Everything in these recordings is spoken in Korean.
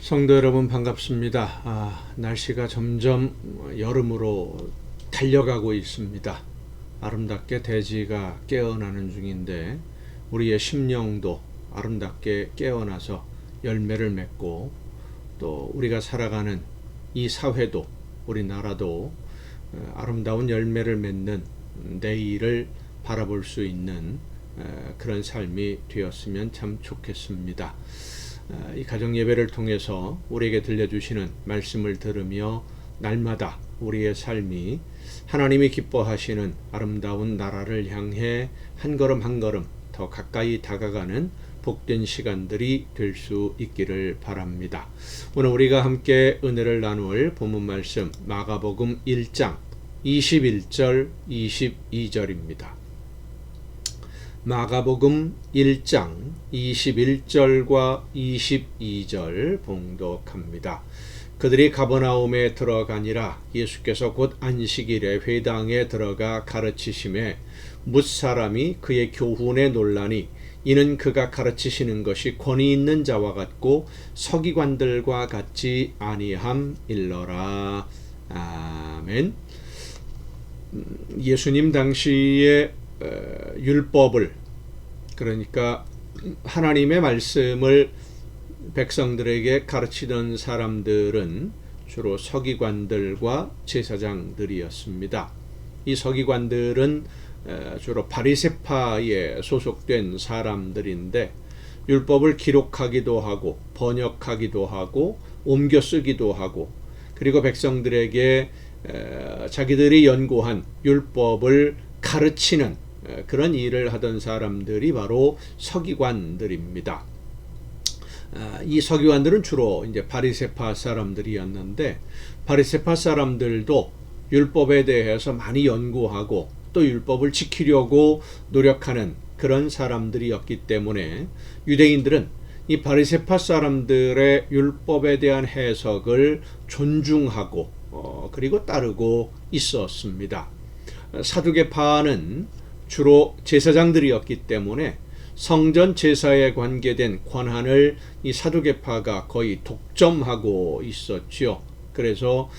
성도 여러분 반갑습니다. 날씨가 점점 여름으로 달려가고 있습니다. 아름답게 대지가 깨어나는 중인데 우리의 심령도 아름답게 깨어나서 열매를 맺고 또 우리가 살아가는 이 사회도 우리나라도 아름다운 열매를 맺는 내일을 바라볼 수 있는 그런 삶이 되었으면 참 좋겠습니다. 이 가정 예배를 통해서 우리에게 들려주시는 말씀을 들으며 날마다 우리의 삶이 하나님이 기뻐하시는 아름다운 나라를 향해 한 걸음 한 걸음 더 가까이 다가가는 복된 시간들이 될 수 있기를 바랍니다. 오늘 우리가 함께 은혜를 나눌 본문 말씀 마가복음 1장 21절 22절입니다. 마가복음 1장 21절과 22절 봉독합니다. 그들이 가버나움에 들어가니라. 예수께서 곧 안식일에 회당에 들어가 가르치심에 뭇사람이 그의 교훈에 놀라니 이는 그가 가르치시는 것이 권위 있는 자와 같고 서기관들과 같지 아니함일러라. 아멘. 예수님 당시에 율법을, 그러니까 하나님의 말씀을 백성들에게 가르치던 사람들은 주로 서기관들과 제사장들이었습니다. 이 서기관들은 주로 바리새파에 소속된 사람들인데 율법을 기록하기도 하고 번역하기도 하고 옮겨 쓰기도 하고 그리고 백성들에게 자기들이 연구한 율법을 가르치는 그런 일을 하던 사람들이 바로 서기관들입니다. 이 서기관들은 주로 이제 바리새파 사람들이었는데 바리새파 사람들도 율법에 대해서 많이 연구하고 또 율법을 지키려고 노력하는 그런 사람들이었기 때문에 유대인들은 이 바리새파 사람들의 율법에 대한 해석을 존중하고 그리고 따르고 있었습니다. 사두개파는 주로 제사장들이었기 때문에 성전 제사에 관계된 권한을 이 사두개파가 거의 독점하고 있었지요. 그래서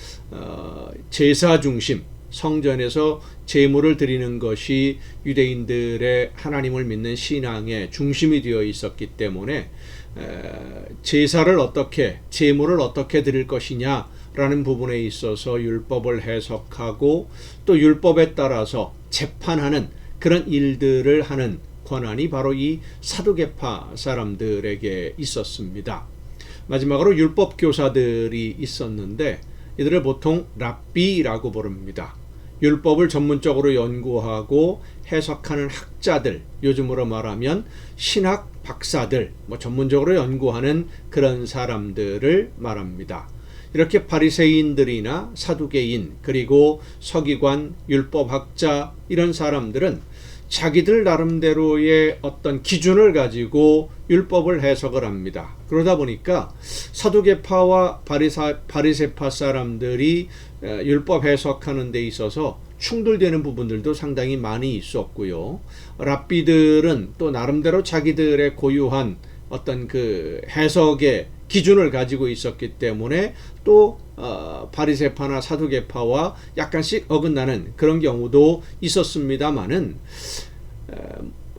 제사 중심, 성전에서 제물을 드리는 것이 유대인들의 하나님을 믿는 신앙의 중심이 되어 있었기 때문에 제사를 어떻게, 제물을 어떻게 드릴 것이냐라는 부분에 있어서 율법을 해석하고 또 율법에 따라서 재판하는 그런 일들을 하는 권한이 바로 이 사두개파 사람들에게 있었습니다. 마지막으로 율법 교사들이 있었는데 이들을 보통 랍비라고 부릅니다. 율법을 전문적으로 연구하고 해석하는 학자들, 요즘으로 말하면 신학 박사들, 전문적으로 연구하는 그런 사람들을 말합니다. 이렇게 바리새인들이나 사두개인 그리고 서기관, 율법학자 이런 사람들은 자기들 나름대로의 어떤 기준을 가지고 율법을 해석을 합니다. 그러다 보니까 사두개파와 바리새파 사람들이 율법 해석하는 데 있어서 충돌되는 부분들도 상당히 많이 있었고요. 랍비들은 또 나름대로 자기들의 고유한 어떤 그 해석의 기준을 가지고 있었기 때문에 또 바리새파나 사두개파와 약간씩 어긋나는 그런 경우도 있었습니다마는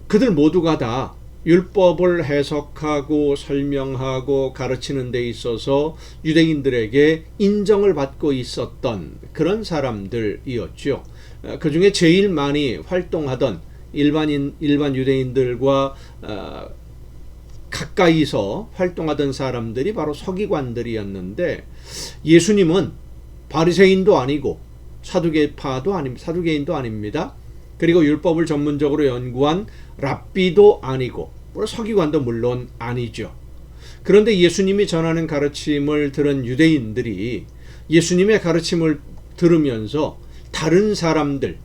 그들 모두가 다 율법을 해석하고 설명하고 가르치는 데 있어서 유대인들에게 인정을 받고 있었던 그런 사람들이었죠. 그 중에 제일 많이 활동하던 일반 유대인들과 가까이서 활동하던 사람들이 바로 서기관들이었는데 예수님은 바리새인도 아니고 사두개인도 아닙니다. 그리고 율법을 전문적으로 연구한 랍비도 아니고 서기관도 물론 아니죠. 그런데 예수님이 전하는 가르침을 들은 유대인들이 예수님의 가르침을 들으면서 다른 사람들,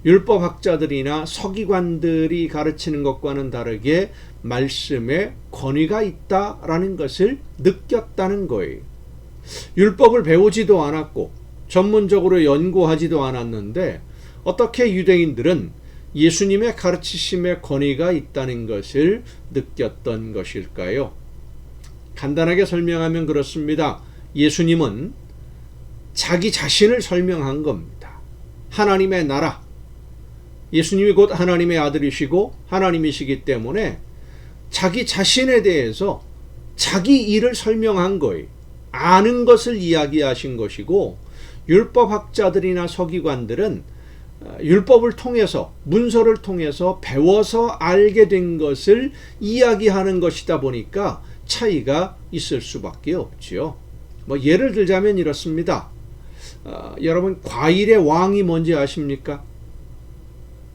율법학자들이나 서기관들이 가르치는 것과는 다르게 말씀에 권위가 있다라는 것을 느꼈다는 거예요. 율법을 배우지도 않았고 전문적으로 연구하지도 않았는데 어떻게 유대인들은 예수님의 가르치심에 권위가 있다는 것을 느꼈던 것일까요? 간단하게 설명하면 그렇습니다. 예수님은 자기 자신을 설명한 겁니다. 하나님의 나라, 예수님이 곧 하나님의 아들이시고 하나님이시기 때문에 자기 자신에 대해서 자기 일을 설명한 거예요. 아는 것을 이야기하신 것이고, 율법학자들이나 서기관들은 율법을 통해서, 문서를 통해서 배워서 알게 된 것을 이야기하는 것이다 보니까 차이가 있을 수밖에 없지요. 예를 들자면 이렇습니다. 여러분, 과일의 왕이 뭔지 아십니까?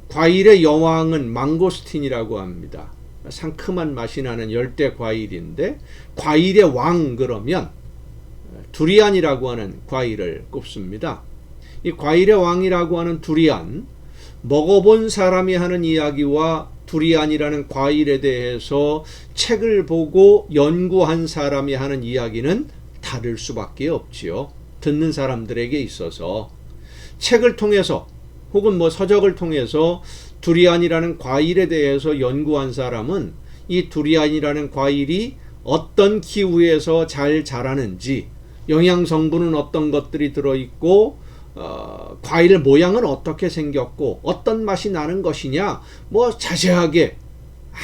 과일의 여왕은 망고스틴이라고 합니다. 상큼한 맛이 나는 열대 과일인데, 과일의 왕 그러면 두리안이라고 하는 과일을 꼽습니다. 이 과일의 왕이라고 하는 두리안, 먹어본 사람이 하는 이야기와 두리안이라는 과일에 대해서 책을 보고 연구한 사람이 하는 이야기는 다를 수밖에 없지요. 듣는 사람들에게 있어서 책을 통해서 혹은 서적을 통해서 두리안이라는 과일에 대해서 연구한 사람은 이 두리안이라는 과일이 어떤 기후에서 잘 자라는지, 영양 성분은 어떤 것들이 들어있고, 과일 모양은 어떻게 생겼고 어떤 맛이 나는 것이냐, 자세하게,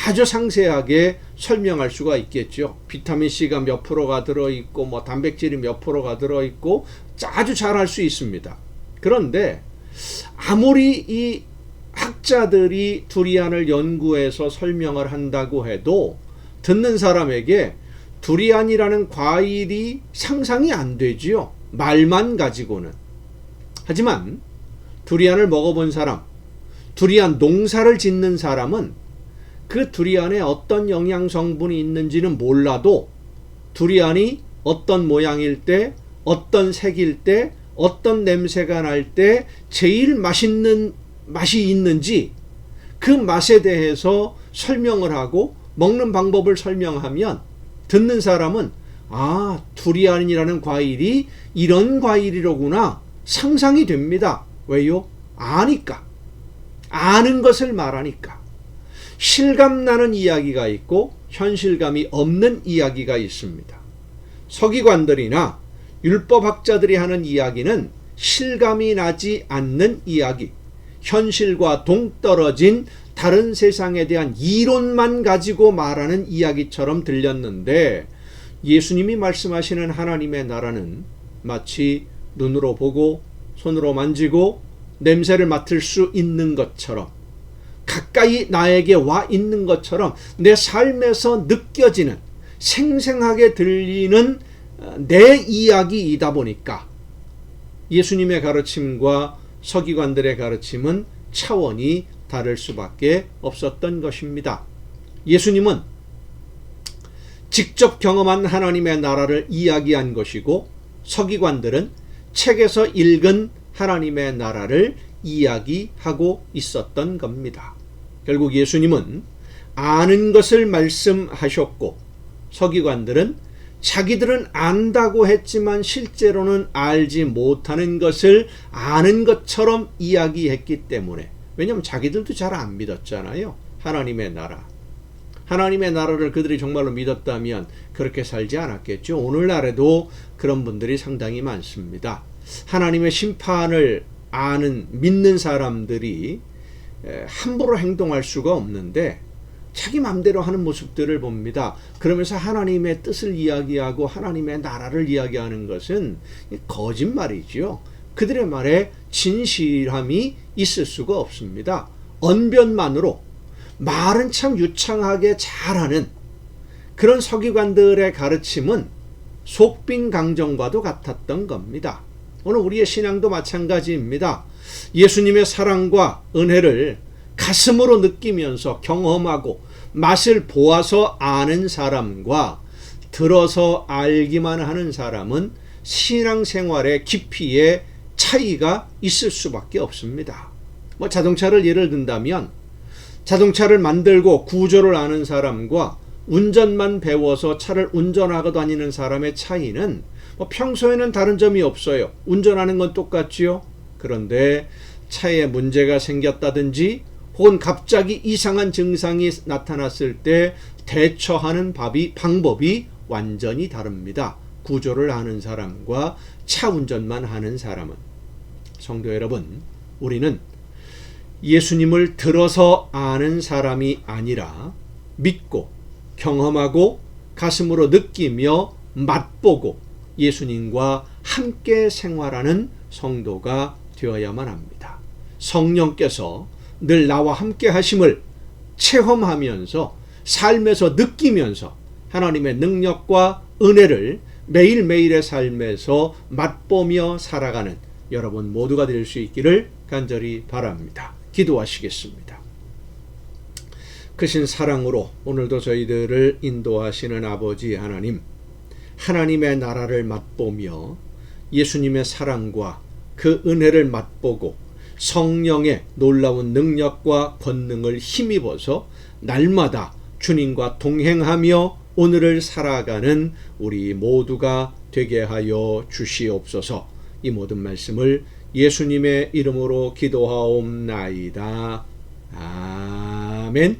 아주 상세하게 설명할 수가 있겠죠. 비타민C가 몇 프로가 들어있고 단백질이 몇 프로가 들어있고 아주 잘 할 수 있습니다. 그런데 아무리 이 학자들이 두리안을 연구해서 설명을 한다고 해도 듣는 사람에게 두리안이라는 과일이 상상이 안 되지요. 말만 가지고는. 하지만 두리안을 먹어본 사람, 두리안 농사를 짓는 사람은 그 두리안에 어떤 영양 성분이 있는지는 몰라도 두리안이 어떤 모양일 때, 어떤 색일 때, 어떤 냄새가 날 때 제일 맛있는 맛이 있는지 그 맛에 대해서 설명을 하고 먹는 방법을 설명하면 듣는 사람은 두리안이라는 과일이 이런 과일이로구나 상상이 됩니다. 왜요? 아니까. 아는 것을 말하니까. 실감나는 이야기가 있고 현실감이 없는 이야기가 있습니다. 서기관들이나 율법학자들이 하는 이야기는 실감이 나지 않는 이야기, 현실과 동떨어진 다른 세상에 대한 이론만 가지고 말하는 이야기처럼 들렸는데, 예수님이 말씀하시는 하나님의 나라는 마치 눈으로 보고 손으로 만지고 냄새를 맡을 수 있는 것처럼, 가까이 나에게 와 있는 것처럼 내 삶에서 느껴지는, 생생하게 들리는 내 이야기이다 보니까 예수님의 가르침과 서기관들의 가르침은 차원이 다를 수밖에 없었던 것입니다. 예수님은 직접 경험한 하나님의 나라를 이야기한 것이고, 서기관들은 책에서 읽은 하나님의 나라를 이야기하고 있었던 겁니다. 결국 예수님은 아는 것을 말씀하셨고, 서기관들은 자기들은 안다고 했지만 실제로는 알지 못하는 것을 아는 것처럼 이야기했기 때문에, 왜냐하면 자기들도 잘 안 믿었잖아요. 하나님의 나라. 하나님의 나라를 그들이 정말로 믿었다면 그렇게 살지 않았겠죠. 오늘날에도 그런 분들이 상당히 많습니다. 하나님의 심판을 믿는 사람들이 함부로 행동할 수가 없는데 자기 맘대로 하는 모습들을 봅니다. 그러면서 하나님의 뜻을 이야기하고 하나님의 나라를 이야기하는 것은 거짓말이지요. 그들의 말에 진실함이 있을 수가 없습니다. 언변만으로 말은 참 유창하게 잘하는 그런 서기관들의 가르침은 속빈 강정과도 같았던 겁니다. 오늘 우리의 신앙도 마찬가지입니다. 예수님의 사랑과 은혜를 가슴으로 느끼면서 경험하고 맛을 보아서 아는 사람과 들어서 알기만 하는 사람은 신앙생활의 깊이에 차이가 있을 수밖에 없습니다. 자동차를 예를 든다면 자동차를 만들고 구조를 아는 사람과 운전만 배워서 차를 운전하고 다니는 사람의 차이는 평소에는 다른 점이 없어요. 운전하는 건 똑같지요. 그런데 차에 문제가 생겼다든지 혹은 갑자기 이상한 증상이 나타났을 때 대처하는 방법이 완전히 다릅니다. 구조를 아는 사람과 차 운전만 하는 사람은. 성도 여러분, 우리는 예수님을 들어서 아는 사람이 아니라 믿고 경험하고 가슴으로 느끼며 맛보고 예수님과 함께 생활하는 성도가 되어야만 합니다. 성령께서 늘 나와 함께 하심을 체험하면서 삶에서 느끼면서 하나님의 능력과 은혜를 매일매일의 삶에서 맛보며 살아가는 여러분 모두가 될 수 있기를 간절히 바랍니다. 기도하시겠습니다. 크신 사랑으로 오늘도 저희들을 인도하시는 아버지 하나님, 하나님의 나라를 맛보며 예수님의 사랑과 그 은혜를 맛보고 성령의 놀라운 능력과 권능을 힘입어서 날마다 주님과 동행하며 오늘을 살아가는 우리 모두가 되게 하여 주시옵소서. 이 모든 말씀을 예수님의 이름으로 기도하옵나이다. 아멘.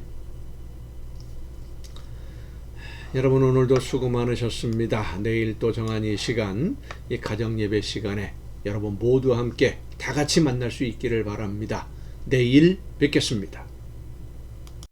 여러분 오늘도 수고 많으셨습니다. 내일 또 정한 이 시간, 이 가정예배 시간에 여러분 모두 함께 다 같이 만날 수 있기를 바랍니다. 내일 뵙겠습니다.